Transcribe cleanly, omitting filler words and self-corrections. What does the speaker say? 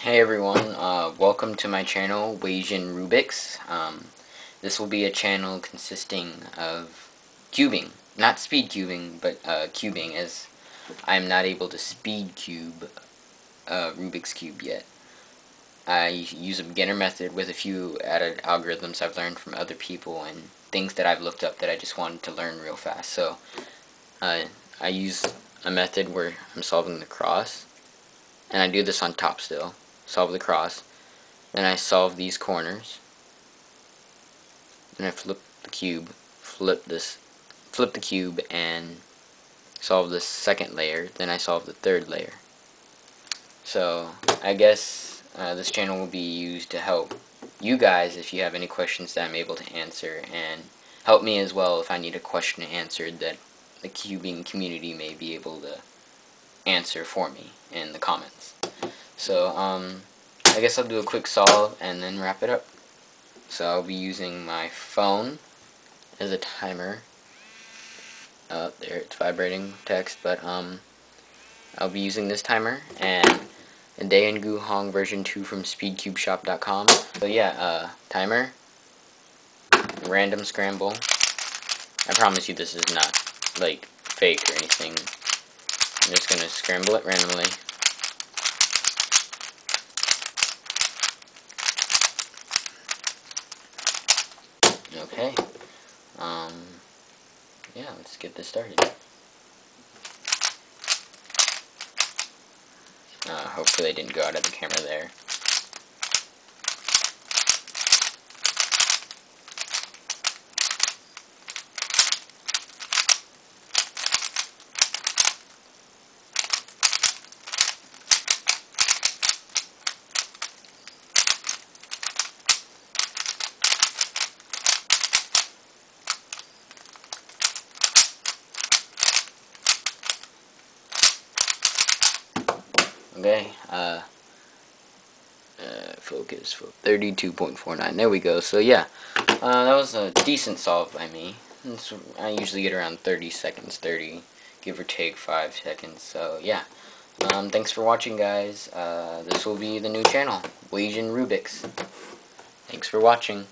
Hey everyone, welcome to my channel, Wasianrubiks. This will be a channel consisting of cubing, not speed cubing, but cubing, as I'm not able to speed cube Rubik's Cube yet. I use a beginner method with a few added algorithms I've learned from other people and things that I've looked up that I just wanted to learn real fast. So I use a method where I'm solving the cross, and I do this on top still. Solve the cross, then I solve these corners, then I flip the cube, flip the cube and solve the second layer, then I solve the third layer. So I guess this channel will be used to help you guys if you have any questions that I'm able to answer, and help me as well if I need a question answered that the cubing community may be able to answer for me in the comments. So I guess I'll do a quick solve and then wrap it up. So I'll be using my phone as a timer. There, it's vibrating text, but I'll be using this timer and a Day in Guhong version 2 from Speedcubeshop.com. So yeah, timer, random scramble. I promise you this is not like fake or anything. I'm just gonna scramble it randomly. Okay, yeah, let's get this started. Hopefully I didn't go out of the camera there. Okay, focus, 32.49, there we go. So yeah, that was a decent solve by me. I usually get around 30 seconds, 30, give or take 5 seconds, so yeah. Thanks for watching, guys. This will be the new channel, Wasianrubiks. Thanks for watching.